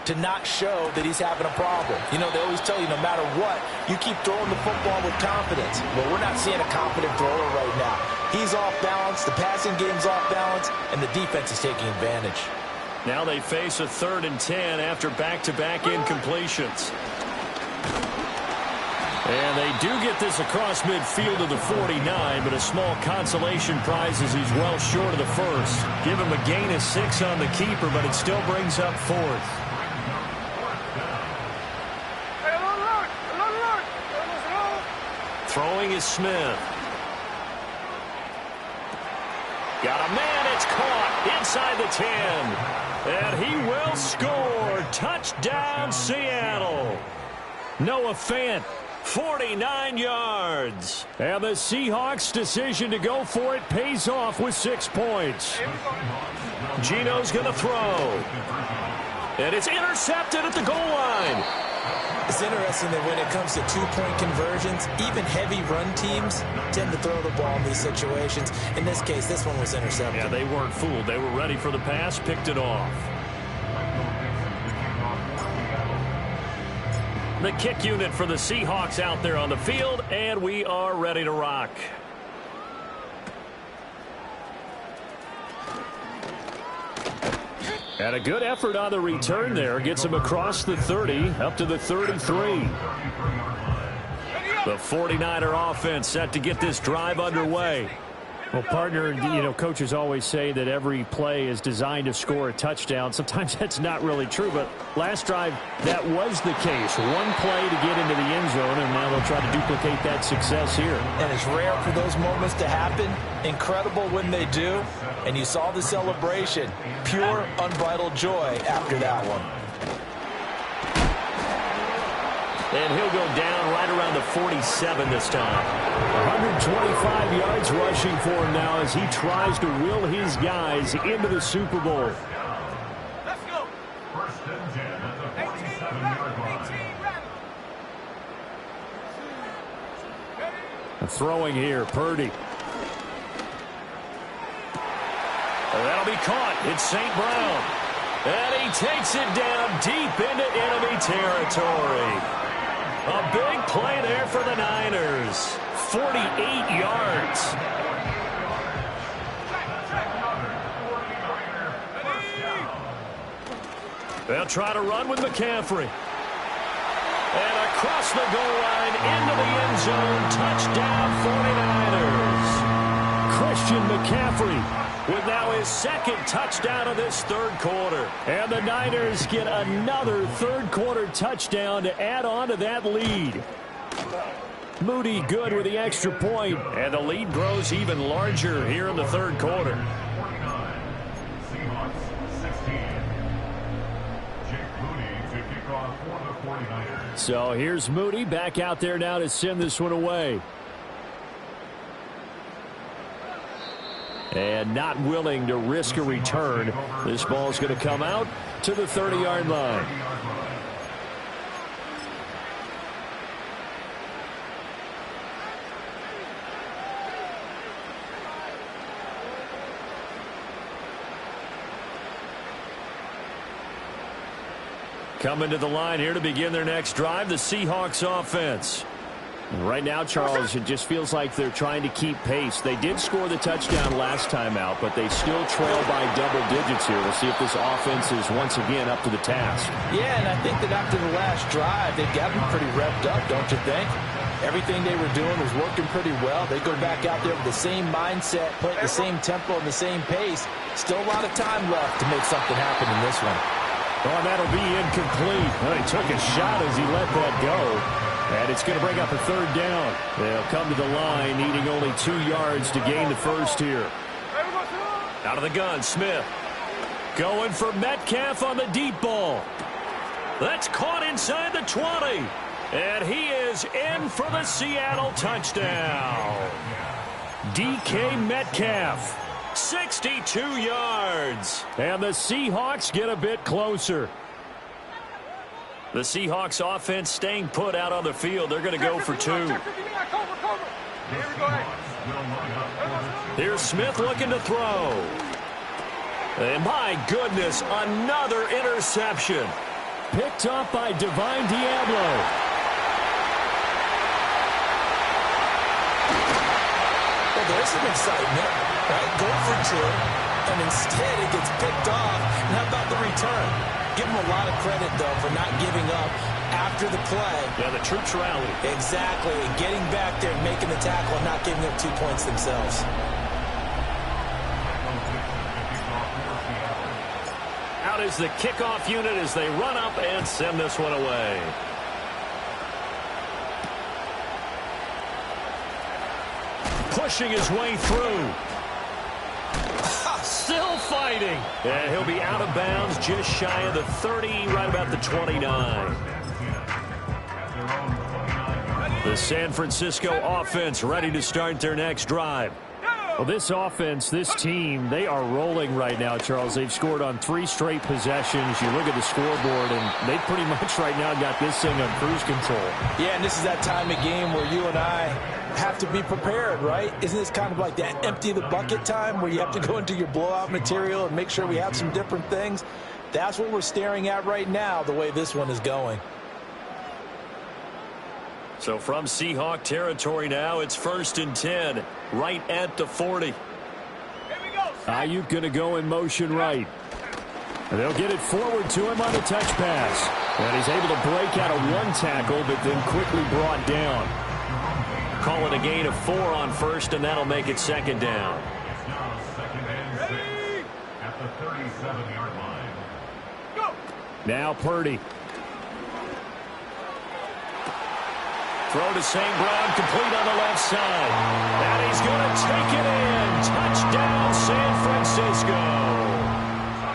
Speaker 4: to not show that he's having a problem. You know, they always tell you no matter what, you keep throwing the football with confidence. Well, we're not seeing a confident thrower right now. He's off balance, the passing game's off balance, and the defense is taking advantage.
Speaker 1: Now they face a 3rd and 10 after back-to-back incompletions. And they do get this across midfield to the 49, but a small consolation prize as he's well short of the first. Give him a gain of 6 on the keeper, but it still brings up 4th. Throwing is Smith. Got a man, it's caught inside the 10. And he will score. Touchdown, Seattle. Noah Fant 49 yards.
Speaker 2: And the Seahawks' decision to go for it pays off with 6 points.
Speaker 1: Gino's going to throw. And it's intercepted at the goal line.
Speaker 3: It's interesting that when it comes to two-point conversions, even heavy run teams tend to throw the ball in these situations. In this case, this one was intercepted.
Speaker 1: Yeah, they weren't fooled. They were ready for the pass, picked it off. The kick unit for the Seahawks out there on the field, and we are ready to rock.
Speaker 2: And a good effort on the return there. Gets him across the 30, up to the 33.
Speaker 1: The 49er offense set to get this drive underway.
Speaker 2: Well, partner, you know, coaches always say that every play is designed to score a touchdown. Sometimes that's not really true, but last drive, that was the case. One play to get into the end zone, and now they'll try to duplicate that success here.
Speaker 4: And it's rare for those moments to happen. Incredible when they do. And you saw the celebration. Pure, unbridled joy after that one.
Speaker 1: And he'll go down right around the 47 this time.
Speaker 2: 125 yards rushing for him now as he tries to will his guys into the Super Bowl.
Speaker 5: Let's go. First and 10 at the 18
Speaker 2: Throwing here, Purdy.
Speaker 1: That'll be caught. It's St. Brown. And he takes it down deep into enemy territory. A big play there for the Niners. 48 yards. They'll try to run with McCaffrey. And across the goal line into the end zone. Touchdown 49ers.
Speaker 2: Christian McCaffrey
Speaker 1: with now his second touchdown of this third quarter.
Speaker 2: And the Niners get another third-quarter touchdown to add on to that lead. Moody good with the extra point.
Speaker 1: And the lead grows even larger here in the third quarter.
Speaker 2: So here's Moody back out there now to send this one away. And not willing to risk a return. This ball's going to come out to the 30-yard line.
Speaker 1: Coming to the line here to begin their next drive, the Seahawks offense.
Speaker 2: Right now, Charles, it just feels like they're trying to keep pace. They did score the touchdown last time out, but they still trail by double digits here. We'll see if this offense is once again up to the task.
Speaker 4: Yeah, and I think that after the last drive, they've got them pretty revved up, don't you think? Everything they were doing was working pretty well. They go back out there with the same mindset, play at the same tempo and the same pace. Still a lot of time left to make something happen in this one.
Speaker 2: Oh, and that'll be incomplete. Well, he took a shot as he let that go. And it's going to bring up a third down. They'll come to the line, needing only 2 yards to gain the first here.
Speaker 1: Out of the gun, Smith. Going for Metcalf on the deep ball. That's caught inside the 20. And he is in for the Seattle touchdown. DK Metcalf. 62 yards.
Speaker 2: And the Seahawks get a bit closer.
Speaker 1: The Seahawks offense staying put out on the field. They're going to go for 2. Here's Smith looking to throw. And my goodness, another interception.
Speaker 2: Picked up by Divine Diablo.
Speaker 3: Well, there's some excitement, right? Go for 2, and instead it gets picked off. And how about the return? Give them a lot of credit, though, for not giving up after the play.
Speaker 1: Yeah, the troops rallied.
Speaker 3: Exactly. And getting back there and making the tackle and not giving up 2 points themselves.
Speaker 1: Out is the kickoff unit as they run up and send this one away. Pushing his way through. Still fighting. And he'll be out of bounds just shy of the 30, right about the 29. The San Francisco offense ready to start their next drive.
Speaker 2: Well, this offense, this team, they are rolling right now, Charles. They've scored on 3 straight possessions. You look at the scoreboard, and they pretty much right now got this thing on cruise control.
Speaker 4: Yeah, and this is that time of game where you and I have to be prepared, right? Isn't this kind of like that empty the bucket time where you have to go into your blowout material and make sure we have some different things? That's what we're staring at right now, the way this one is going.
Speaker 1: So from Seahawk territory now, it's 1st and 10, right at the 40.
Speaker 5: Here we go.
Speaker 2: Ayuk going to go in motion right. And they'll get it forward to him on a touch pass. And he's able to break out of 1 tackle, but then quickly brought down.
Speaker 1: Call it a gain of 4 on 1st, and that'll make it 2nd down.
Speaker 5: Ready?
Speaker 6: At the 37-yard line.
Speaker 5: Go.
Speaker 2: Now Purdy.
Speaker 1: Throw to St. Brown, complete on the left side. And he's going to take it in. Touchdown, San Francisco.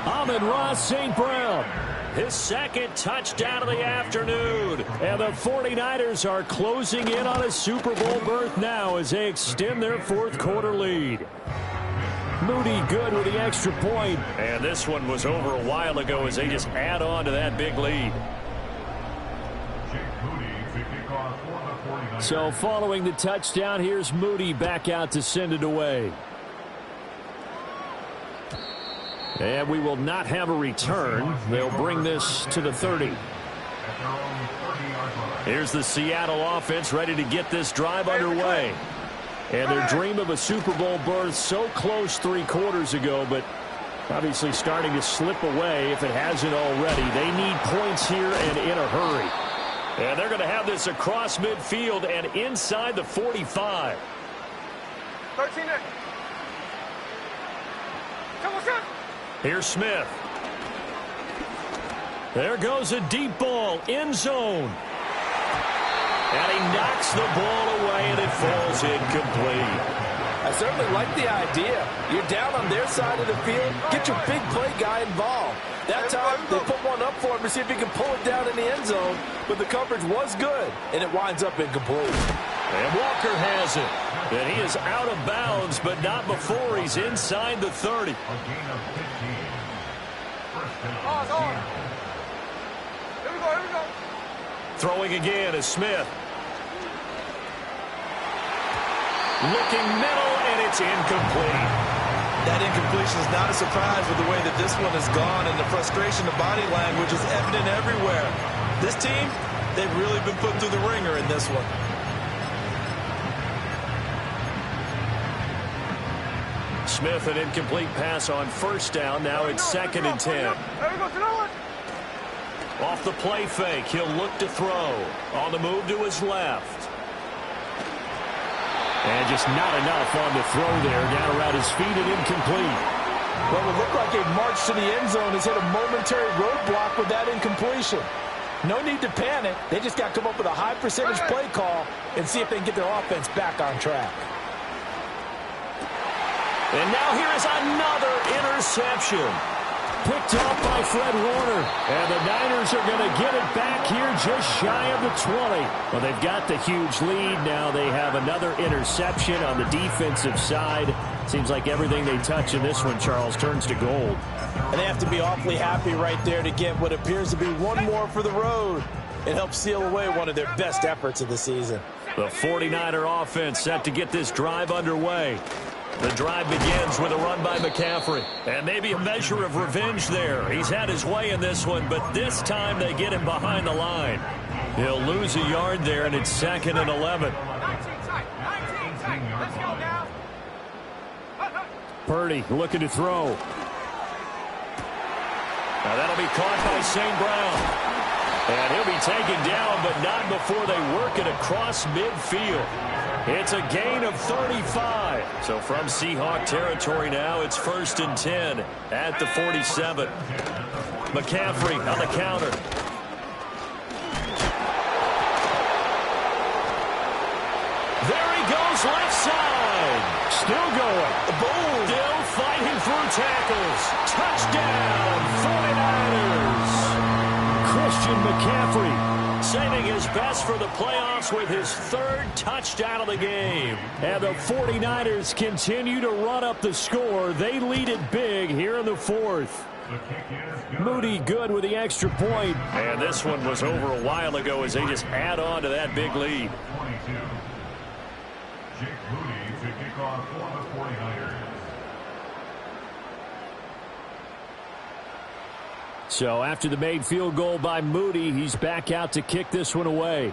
Speaker 2: Amon-Ra St. Brown.
Speaker 1: His 2nd touchdown of the afternoon.
Speaker 2: And the 49ers are closing in on a Super Bowl berth now as they extend their 4th quarter lead. Moody good with the extra point.
Speaker 1: And this one was over a while ago as they just add on to that big lead.
Speaker 2: So following the touchdown, here's Moody back out to send it away. And we will not have a return. They'll bring this to the 30.
Speaker 1: Here's the Seattle offense ready to get this drive underway.
Speaker 2: And their dream of a Super Bowl berth so close 3 quarters ago, but obviously starting to slip away if it hasn't already. They need points here and in a hurry.
Speaker 1: And they're going to have this across midfield and inside the 45.
Speaker 5: 13 in. Come on, come.
Speaker 1: Here's Smith. There goes a deep ball, end zone. And he knocks the ball away, and it falls incomplete.
Speaker 4: I certainly like the idea. You're down on their side of the field. Get your big play guy involved. That time, they put one up for him to see if he can pull it down in the end zone, but the coverage was good, and it winds up incomplete.
Speaker 1: And Walker has it. And he is out of bounds, but not before he's inside the 30.
Speaker 5: Here we go, here we go.
Speaker 1: Throwing again is Smith. Looking middle, and it's incomplete.
Speaker 3: That incompletion is not a surprise with the way that this one has gone, and the frustration of body language is evident everywhere. This team, they've really been put through the ringer in this one.
Speaker 1: Smith, an incomplete pass on 1st down. Now it's 2nd and 10.
Speaker 5: There we go, to the one.
Speaker 1: Off the play fake, he'll look to throw. On the move to his left.
Speaker 2: And just not enough on the throw there. Down around his feet and incomplete.
Speaker 4: Well, it looked like a march to the end zone has hit a momentary roadblock with that incompletion. No need to panic. They just got to come up with a high percentage play call and see if they can get their offense back on track.
Speaker 1: And now here is another interception.
Speaker 2: Picked off by Fred Warner. And the Niners are going to get it back here just shy of the 20. Well, they've got the huge lead. Now they have another interception on the defensive side. Seems like everything they touch in this one, Charles, turns to gold.
Speaker 4: And they have to be awfully happy right there to get what appears to be one more for the road. It helps seal away one of their best efforts of the season.
Speaker 1: The 49er offense set to get this drive underway. The drive begins with a run by McCaffrey. And maybe a measure of revenge there. He's had his way in this one, but this time they get him behind the line. He'll lose a yard there, and it's 2nd and 11.
Speaker 5: 19 tight, 19 tight. Let's go now.
Speaker 2: Purdy looking to throw.
Speaker 1: Now that'll be caught by St. Brown. And he'll be taken down, but not before they work it across midfield. It's a gain of 35. So from Seahawk territory now, it's 1st and 10 at the 47. McCaffrey on the counter. There he goes, left side.
Speaker 2: Still going.
Speaker 1: Boom. Still fighting through tackles. Touchdown, 49ers.
Speaker 2: Christian McCaffrey
Speaker 1: saving his best for the playoffs with his third touchdown of the game.
Speaker 2: And the 49ers continue to run up the score. They lead it big here in the fourth. Moody good with the extra point.
Speaker 1: And this one was over a while ago as they just add on to that big lead.
Speaker 6: 22. Jake Moody to kick off for the 49ers.
Speaker 2: So after the made field goal by Moody, he's back out to kick this one away.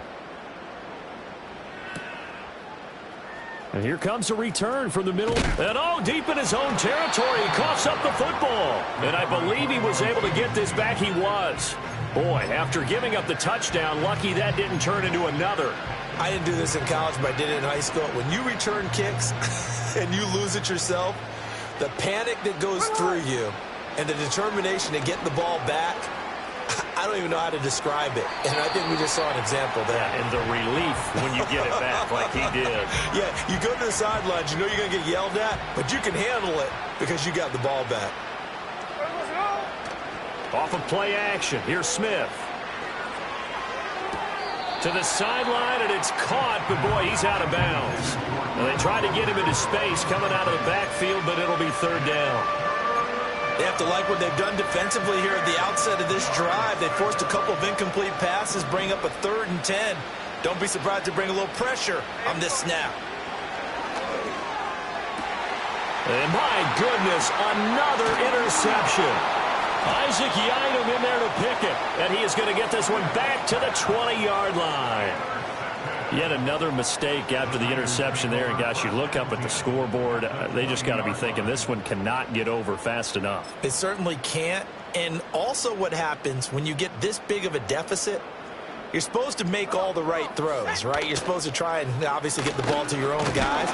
Speaker 2: And here comes a return from the middle.
Speaker 1: And all deep in his own territory, he coughs up the football. And I believe he was able to get this back. He was. Boy, after giving up the touchdown, lucky that didn't turn into another.
Speaker 3: I didn't do this in college, but I did it in high school. When you return kicks and you lose it yourself, the panic that goes through you and the determination to get the ball back, I don't even know how to describe it. And I think we just saw an example there.
Speaker 1: Yeah, and the relief when you get it back like he did.
Speaker 3: Yeah, you go to the sidelines, you know you're going to get yelled at, but you can handle it because you got the ball back.
Speaker 1: Off of play action, here's Smith. To the sideline, and it's caught, but boy, he's out of bounds. And they try to get him into space coming out of the backfield, but it'll be third down.
Speaker 3: They have to like what they've done defensively here at the outset of this drive. They forced a couple of incomplete passes, bring up a 3rd and 10. Don't be surprised to bring a little pressure on this snap.
Speaker 1: And my goodness, another interception. Isaac Yiadom in there to pick it, and he is going to get this one back to the 20-yard line. Yet another mistake after the interception there. And, gosh, you look up at the scoreboard, they just got to be thinking this one cannot get over fast enough.
Speaker 3: It certainly can't. And also what happens when you get this big of a deficit, you're supposed to make all the right throws, right? You're supposed to try and obviously get the ball to your own guys.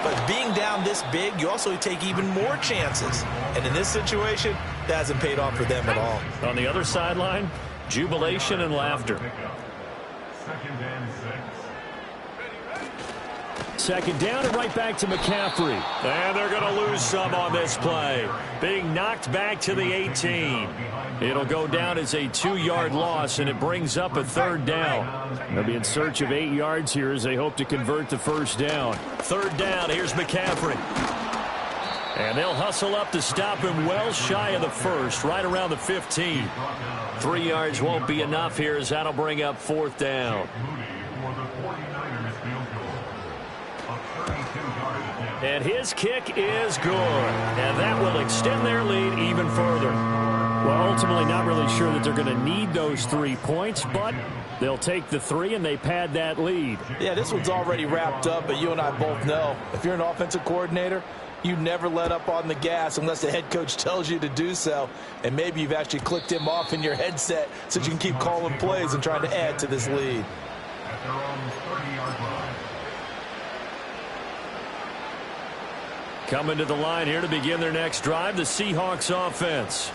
Speaker 3: But being down this big, you also take even more chances. And in this situation, that hasn't paid off for them at all.
Speaker 1: On the other sideline, jubilation and laughter.
Speaker 6: 2nd and 6.
Speaker 2: Second down and right back to McCaffrey.
Speaker 1: And they're going to lose some on this play. Being knocked back to the 18. It'll go down as a 2-yard loss, and it brings up a 3rd down.
Speaker 2: They'll be in search of 8 yards here as they hope to convert the first down.
Speaker 1: 3rd down, here's McCaffrey. And they'll hustle up to stop him well shy of the first, right around the 15. 3 yards won't be enough here as that'll bring up 4th down. And his kick is good. And that will extend their lead even further.
Speaker 2: Well, ultimately not really sure that they're going to need those 3 points, but they'll take the 3 and they pad that lead.
Speaker 4: Yeah, this one's already wrapped up, but you and I both know if you're an offensive coordinator, you never let up on the gas unless the head coach tells you to do so. And maybe you've actually clicked him off in your headset so you can keep calling plays and trying to add to this lead.
Speaker 6: At their own 30-yard line.
Speaker 1: Coming to the line here to begin their next drive, the Seahawks offense.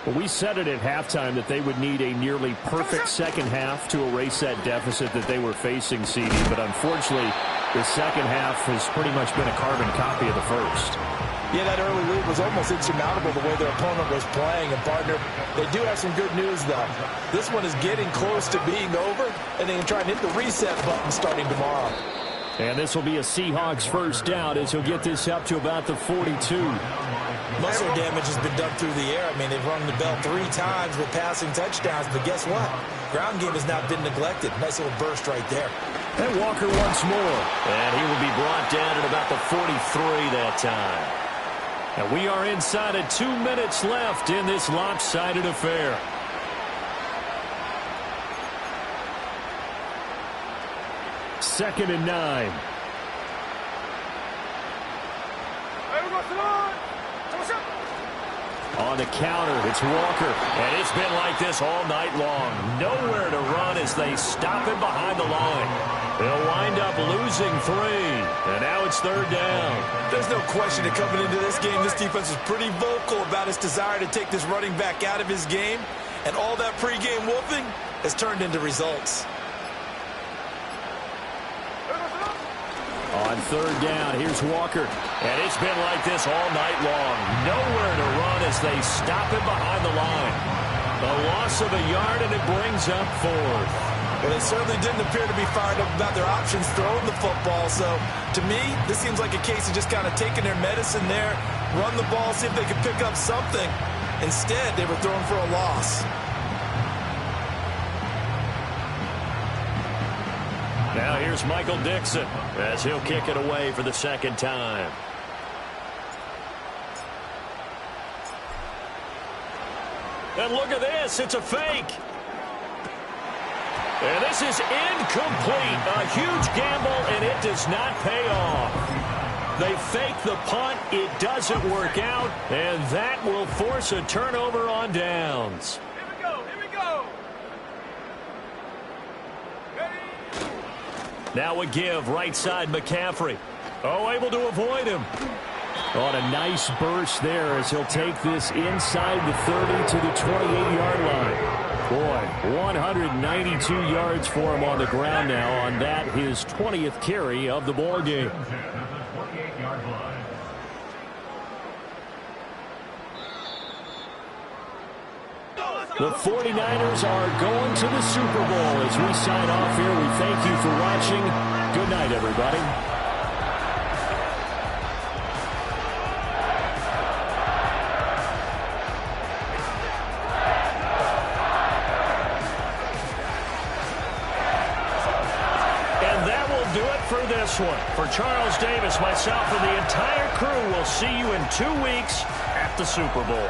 Speaker 2: Well, we said it at halftime that they would need a nearly perfect second half to erase that deficit that they were facing, CD. But unfortunately, the second half has pretty much been a carbon copy of the first.
Speaker 4: Yeah, that early lead was almost insurmountable the way their opponent was playing. And, partner, they do have some good news, though. This one is getting close to being over, and they can try and hit the reset button starting tomorrow.
Speaker 2: And this will be a Seahawks first down as he'll get this up to about the 42.
Speaker 3: Muscle damage has been done through the air. I mean, they've rung the bell 3 times with passing touchdowns, but guess what? Ground game has not been neglected. Nice little burst right there.
Speaker 2: And Walker once more.
Speaker 1: And he will be brought down at about the 43 that time. And we are inside of 2 minutes left in this lopsided affair.
Speaker 2: Second and 9.
Speaker 1: On the counter, it's Walker. And it's been like this all night long. Nowhere to run as they stop him behind the line. They'll wind up losing 3. And now it's 3rd down.
Speaker 3: There's no question that coming into this game, this defense is pretty vocal about its desire to take this running back out of his game. And all that pregame wolfing has turned into results.
Speaker 1: On 3rd down, here's Walker. And it's been like this all night long. Nowhere to run as they stop him behind the line. A loss of a yard, and it brings up 4th.
Speaker 3: Well, they certainly didn't appear to be fired up about their options throwing the football. So, to me, this seems like a case of just kind of taking their medicine there, run the ball, see if they could pick up something. Instead, they were throwing for a loss.
Speaker 1: Now here's Michael Dixon as he'll kick it away for the second time. And look at this. It's a fake. And this is incomplete. A huge gamble, and it does not pay off. They fake the punt. It doesn't work out, and that will force a turnover on downs.
Speaker 5: Here we go. Here we go. Ready?
Speaker 1: Now a give right side McCaffrey. Oh, able to avoid him. On a nice burst there as he'll take this inside the 30 to the 28-yard line. Boy, 192 yards for him on the ground now on that, his 20th carry of the ball game. The 49ers are going to the Super Bowl. As we sign off here, we thank you for watching. Good night, everybody. For this one. For Charles Davis, myself, and the entire crew, we'll see you in 2 weeks at the Super Bowl.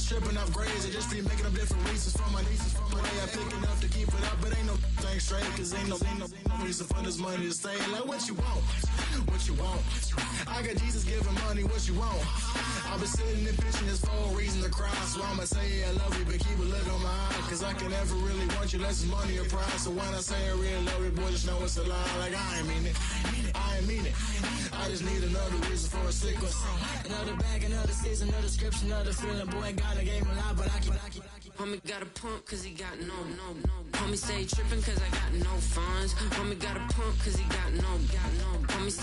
Speaker 7: Tripping up grades, I just be making up different reasons for my nieces. From my way I pick enough to keep it up, but ain't no thing straight, cause ain't no reason for this money to stay. Like what you want, what you want. I got Jesus giving money, what you want. I've been sitting and pitching this for a reason to cry, so I'ma say I love you, but keep a look on my eye, cause I can never really want you less than money or pride. So when I say I really love you, boy, just know it's a lie. Like I ain't mean it, I ain't mean it. I just need another reason for a sickle. Another bag, another season, another description, another feeling. Boy, God, I gave him a lot, but I keep.
Speaker 8: Homie got a pump cause he got no. Homie stay tripping cause I got no funds. Homie got a pump cause he got no. Homie stay